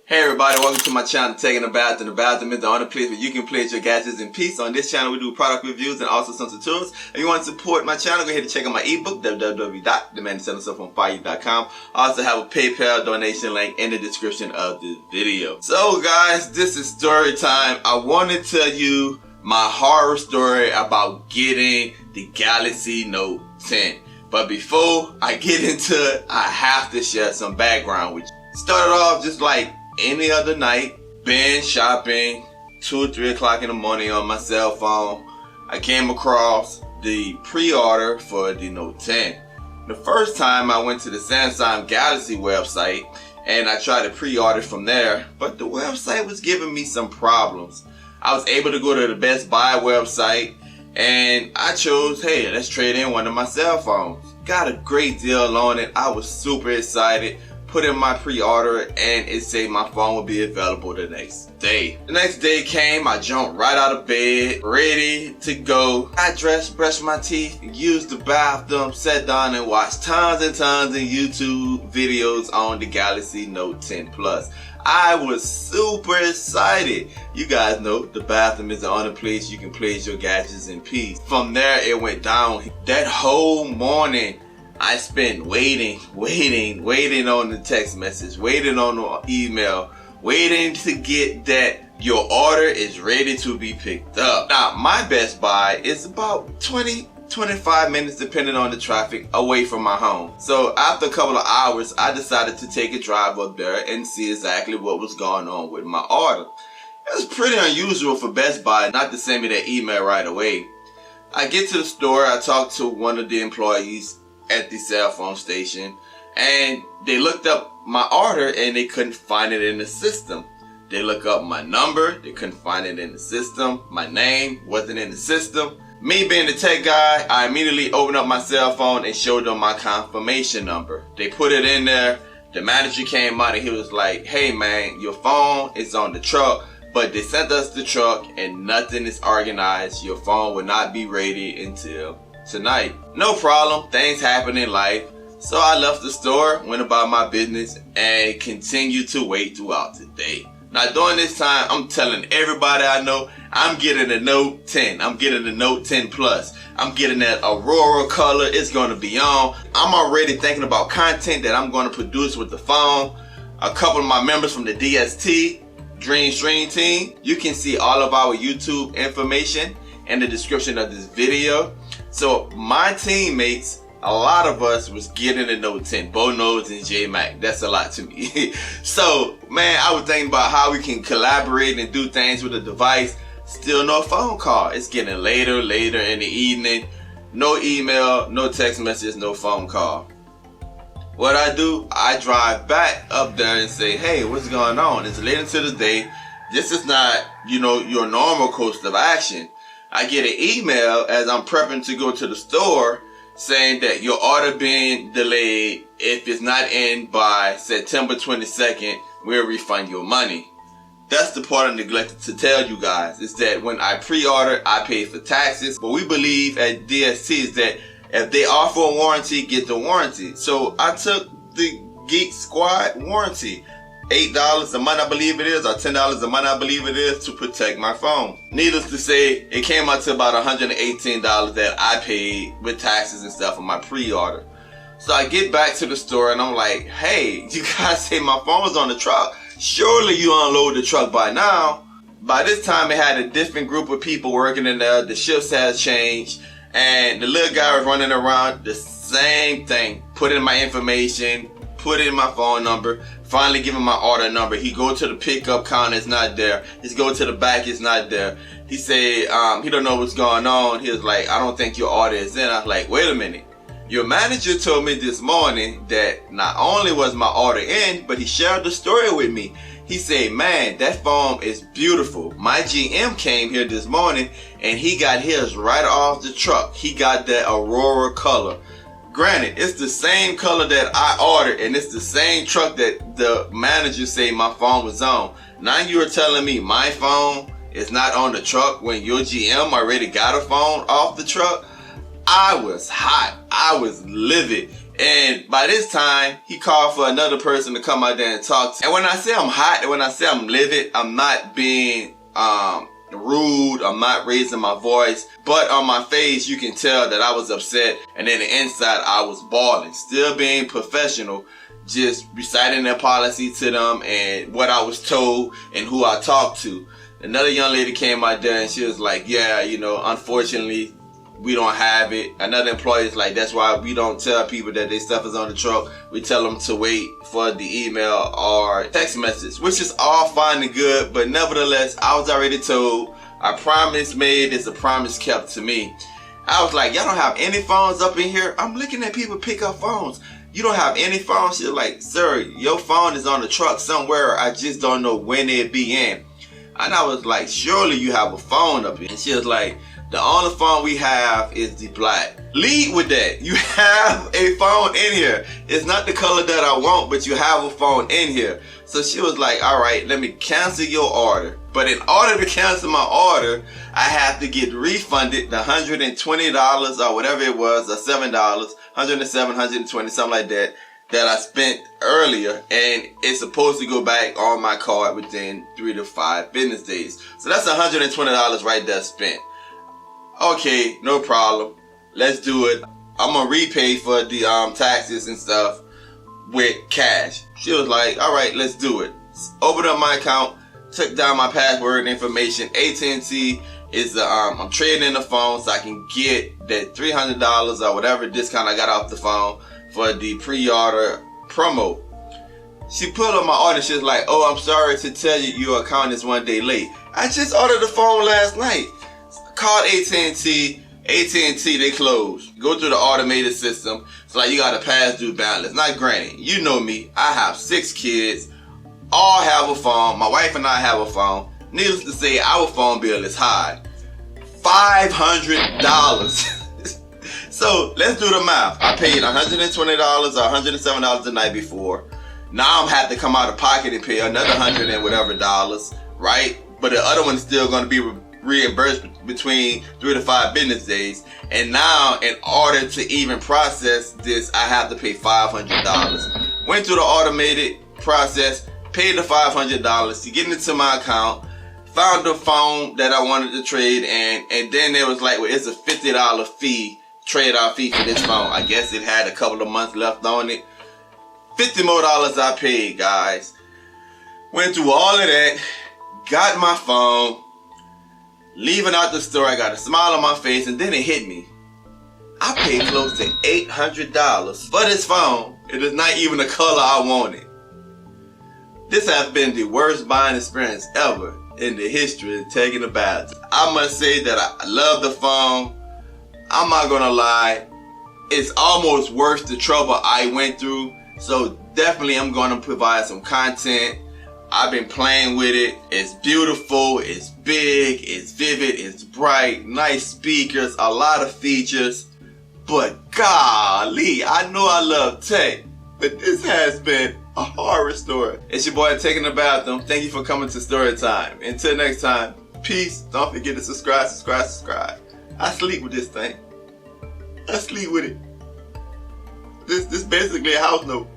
Hey everybody, welcome to my channel, Taking a Bath. And the bathroom is the only place where you can place your gadgets in peace. On this channel, we do product reviews and also some tutorials. If you want to support my channel, go ahead and check out my ebook, www.themansellinstuffon5u.com. I also have a PayPal donation link in the description of this video. So guys, this is story time. I want to tell you my horror story about getting the Galaxy Note 10. But before I get into it, I have to share some background with you. Started off just like any other night, been shopping 2 or 3 o'clock in the morning on my cell phone. I came across the pre-order for the Note 10. The first time I went to the Samsung Galaxy website and I tried to pre-order from there, but the website was giving me some problems. I was able to go to the Best Buy website and I chose, hey, let's trade in one of my cell phones. Got a great deal on it. I was super excited. Put in my pre-order and it said my phone would be available the next day. The next day came, I jumped right out of bed, ready to go. I dressed, brushed my teeth, used the bathroom, sat down and watched tons and tons of YouTube videos on the Galaxy Note 10 Plus. I was super excited. You guys know the bathroom is the only place you can place your gadgets in peace. From there it went down. That whole morning I spent waiting on the text message, waiting on the email, waiting to get that your order is ready to be picked up. Now, my Best Buy is about 20-25 minutes, depending on the traffic, away from my home. So after a couple of hours, I decided to take a drive up there and see exactly what was going on with my order. It was pretty unusual for Best Buy not to send me that email right away. I get to the store, I talk to one of the employees at the cell phone station, and they looked up my order and they couldn't find it in the system. They looked up my number, they couldn't find it in the system. My name wasn't in the system. Me being the tech guy, I immediately opened up my cell phone and showed them my confirmation number. They put it in there. The manager came out and he was like, hey man, your phone is on the truck, but they sent us the truck and nothing is organized. Your phone will not be ready until tonight. No problem, things happen in life. So I left the store, went about my business, and continued to wait throughout the day. Now during this time, I'm telling everybody I know, I'm getting the Note 10. I'm getting the Note 10 Plus. I'm getting that Aurora color. It's going to be on. I'm already thinking about content that I'm going to produce with the phone. A couple of my members from the DST Team, you can see all of our YouTube information in the description of this video. So my teammates, a lot of us was getting the Note 10, Bo Knows and J Mac. That's a lot to me. So man, I was thinking about how we can collaborate and do things with the device. Still no phone call. It's getting later in the evening. No email, no text message, no phone call. What I do, I drive back up there and say, hey, what's going on? It's late into the day. This is not, your normal course of action. I get an email as I'm prepping to go to the store saying that your order being delayed. If it's not in by September 22nd, we'll refund your money. That's the part I neglected to tell you guys, is that when I pre-order, I pay for taxes. But we believe at DST is that if they offer a warranty, get the warranty. So I took the Geek Squad warranty. $8 a month I believe it is, or $10 a month I believe it is, to protect my phone. Needless to say, it came out to about $118 that I paid with taxes and stuff for my pre-order. So I get back to the store and I'm like, hey, you guys say my phone was on the truck. Surely you unload the truck by now. By this time it had a different group of people working in there. The shifts has changed and the little guy was running around the same thing. Put in my information, put in my phone number, finally give him my order number. He go to the pickup counter, it's not there. He's go to the back, it's not there. He say, he don't know what's going on. He was like, I don't think your order is in. I was like, wait a minute. Your manager told me this morning that not only was my order in, but he shared the story with me. He said, man, that phone is beautiful. My GM came here this morning and he got his right off the truck. He got that Aurora color. Granted, it's the same color that I ordered and it's the same truck that the manager said my phone was on. Now you are telling me my phone is not on the truck when your GM already got a phone off the truck? I was hot. I was livid. And by this time, he called for another person to come out there and talk to. And when I say I'm hot, and when I say I'm livid, I'm not being rude, I'm not raising my voice, but on my face you can tell that I was upset, and then the inside I was bawling, still being professional, just reciting their policy to them and what I was told and who I talked to. Another young lady came out there and she was like, yeah, you know, unfortunately we don't have it. Another employee is like, that's why we don't tell people that their stuff is on the truck. We tell them to wait for the email or text message, which is all fine and good, but nevertheless, I was already told. A promise made is a promise kept to me. I was like, y'all don't have any phones up in here? I'm looking at people pick up phones. You don't have any phones? She's like, sir, your phone is on the truck somewhere. I just don't know when it be in. And I was like, surely you have a phone up here. And she was like, the only phone we have is the black. Lead with that. You have a phone in here. It's not the color that I want, but you have a phone in here. So she was like, all right, let me cancel your order. But in order to cancel my order, I have to get refunded the $120 or whatever it was, or $7, $107, $120, something like that I spent earlier, and it's supposed to go back on my card within 3 to 5 business days. So that's $120 right there spent. Okay, no problem. Let's do it. I'm gonna repay for the taxes and stuff with cash. She was like, all right, let's do it. Opened up my account, took down my password information. AT&T is I'm trading in the phone so I can get that $300 or whatever discount I got off the phone for the pre-order promo. She pulled up my order. She was like, oh, I'm sorry to tell you your account is 1 day late. I just ordered the phone last night. Called AT&T. AT&T, they closed. Go through the automated system. It's like you got a past due balance. Now granted, you know me. I have 6 kids. All have a phone. My wife and I have a phone. Needless to say, our phone bill is high. $500. So let's do the math. I paid $120 or $107 the night before. Now I'm have to come out of pocket and pay another $100 and whatever dollars, right? But the other one's still going to be reimbursed between 3 to 5 business days. And now in order to even process this, I have to pay $500. Went through the automated process, paid the $500 to get into my account, found the phone that I wanted to trade, and then there was like, well, it's a $50 fee, trade-off fee for this phone. I guess it had a couple of months left on it. $50 more I paid, guys. Went through all of that, got my phone, leaving out the store, I got a smile on my face, and then it hit me. I paid close to $800 for this phone. It is not even the color I wanted. This has been the worst buying experience ever in the history of taking a bath. I must say that I love the phone. I'm not gonna lie. It's almost worth the trouble I went through. So definitely I'm gonna provide some content. I've been playing with it. It's beautiful, it's big, it's vivid, it's bright, nice speakers, a lot of features. But golly, I know I love tech, but this has been a horror story. It's your boy Taking the Bathroom. Thank you for coming to Story Time. Until next time, peace. Don't forget to subscribe. I sleep with this thing. I sleep with it. This basically a house note.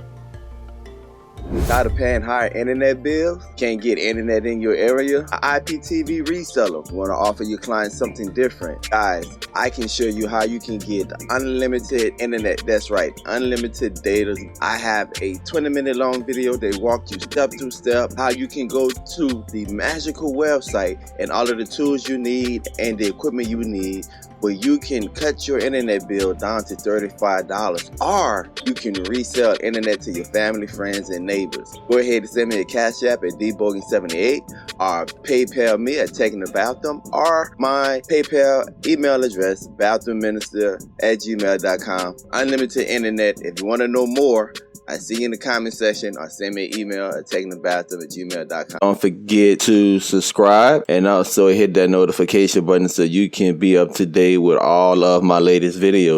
Tired of paying higher internet bills? Can't get internet in your area? An IPTV reseller want to offer your clients something different. Guys, I can show you how you can get unlimited internet. That's right, unlimited data. I have a 20-minute long video that walks you step to step how you can go to the magical website and all of the tools you need and the equipment you need, where you can cut your internet bill down to $35, or you can resell internet to your family, friends, and neighbors. Go ahead and send me a cash app at dbogan78, or PayPal me at Taking the Bathroom, or my PayPal email address, bathroomminister@gmail.com. Unlimited internet. If you want to know more, I see you in the comment section, or send me an email at takingthebathroom@gmail.com. Don't forget to subscribe and also hit that notification button so you can be up to date with all of my latest videos.